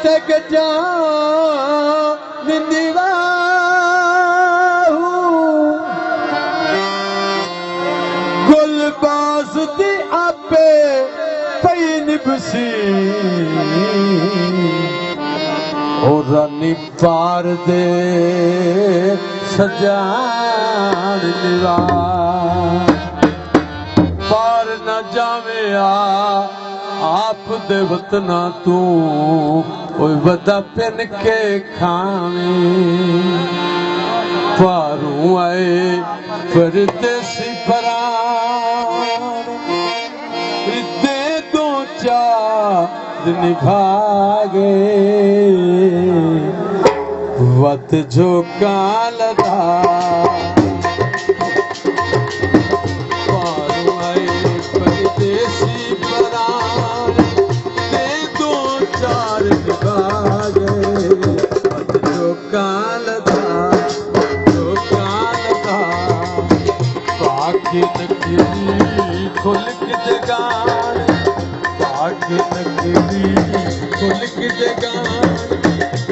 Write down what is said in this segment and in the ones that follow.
तक जा निंदीवाहू गुल बासुदी आपे पई निभसी और रानी पार दे सजान निवार पार न जावे आप दे वतना तू ओए वदा पिन के खावे पारू आए परदेसी परार दे दो चार निभागे वत जो कालदा खुल के जगान पाके नकली खुल के जगान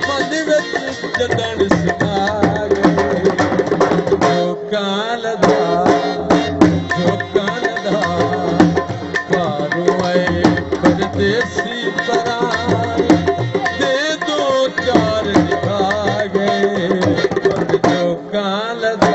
मन विच जदन सितारे जो कालदा पारू आए परदेसी परार दे दो चार दिखा गए जो कालदा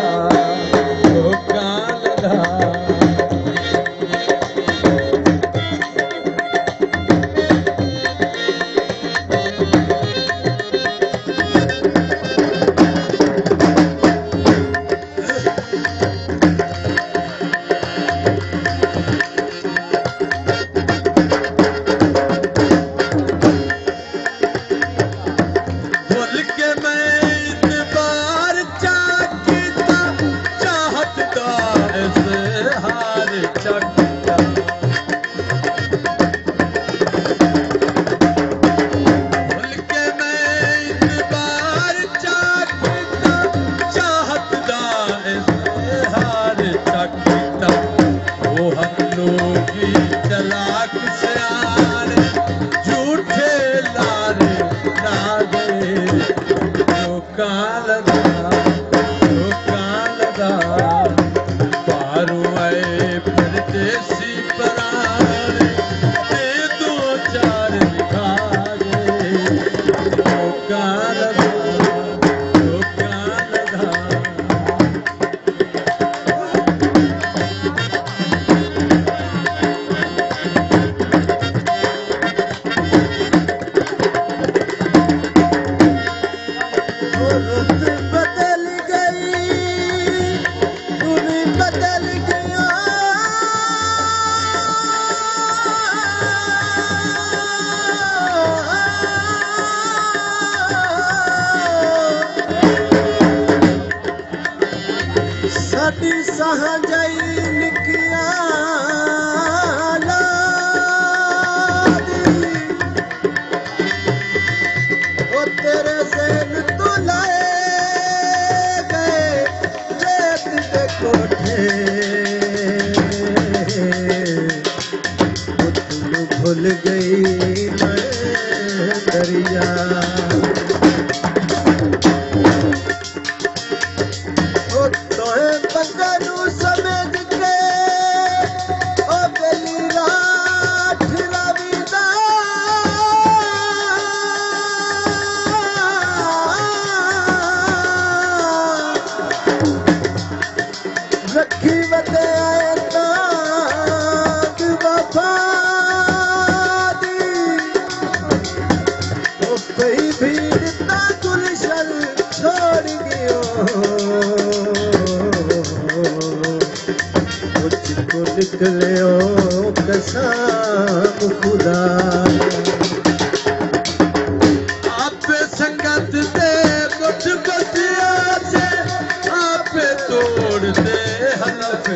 भूल गई मैं दरिया ओ तोहे बंगरू समझ के ओ गली रात रविदा रखी वदे आए ताक वफा निकले कसम खुदा आप संगत दे कुछ बतिया से आप तोड़ दे हलफ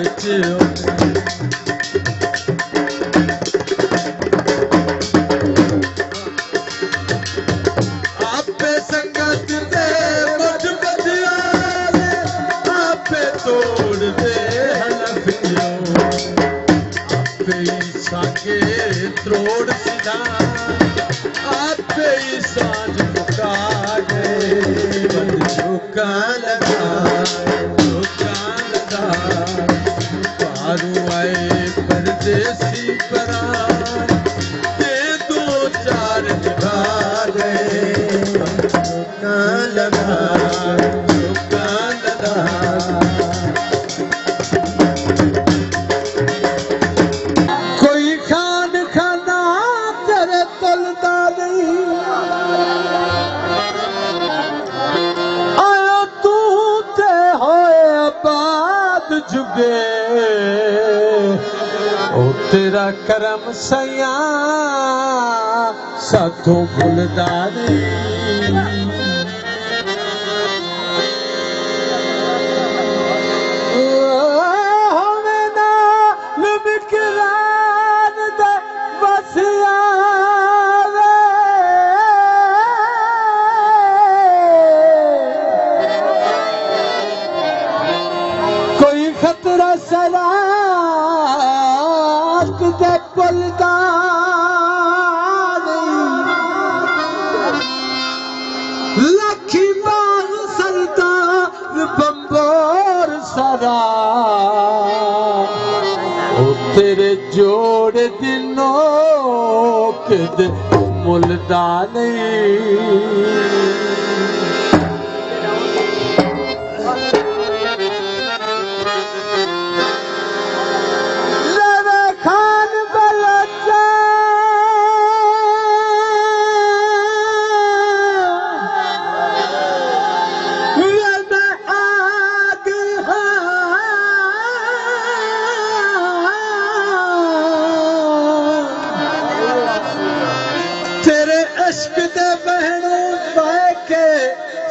आप संगत दे कुछ बतिया से आप तोड़ दे हलफ साके त्रोड़ सिधा आपे ही सांझ मुका गए झुका लगा पारू आए परदेसी परान दे दो चार निभा गए झुका लगा कोई खान खाना तेरे तलदा नहीं आया तू ते होए आबाद जुगे ओ तेरा करम सया साथों भुलदा नहीं लखी बाग सरदार बंबोर सारा ओ तेरे जोड़ दिनों किद मुलदा नहीं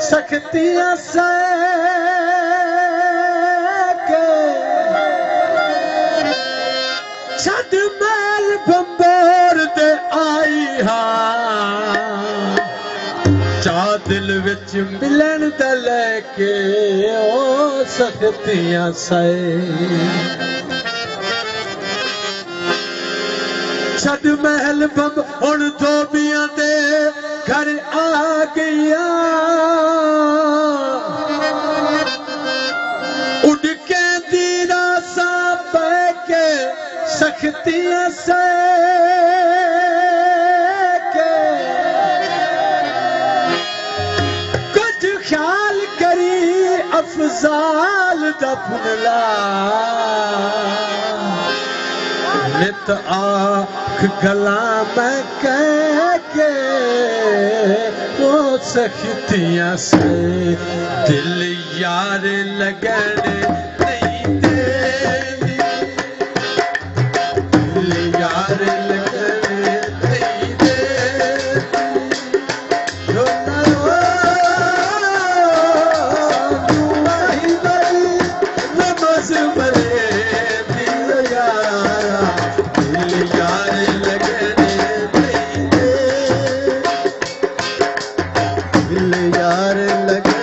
सख्तियां से छड़ मैल बंबोर दे आई हाँ चा दिल विच मिलन दा लेके ओ सख्तियां से छड़ महल बंब हुण धोबियां दे घर आ गया उड़ के दीरा सा बह के सख्तियां से कुछ ख्याल करी अफजाल दफनला नित आख गला मैं कह के वो सख्तियां से दिल यार लगने नहीं देनी दिल यार लगने नहीं देनी वही बड़ी नमज बले दिल यारा दिल यार लगने नहीं दे दिल यार लगने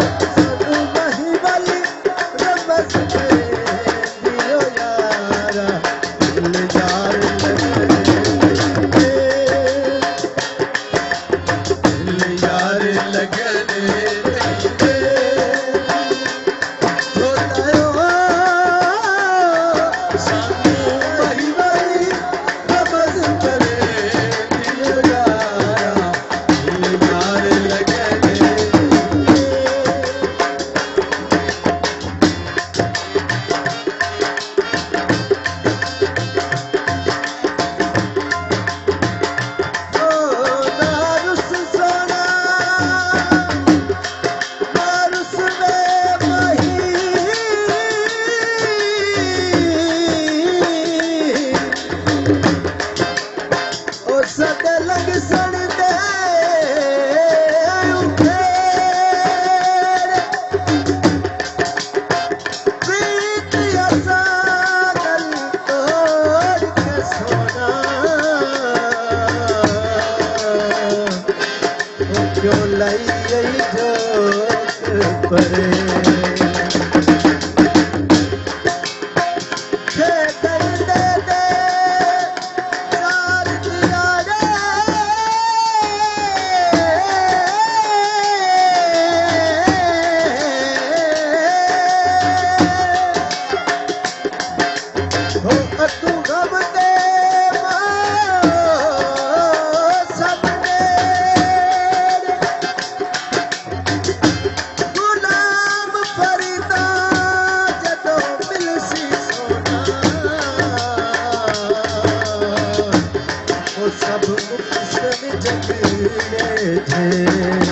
वही बली नमज बले दिल यारा दिल यार लगने नहीं दे यार परे सब उपसन जमीले थे।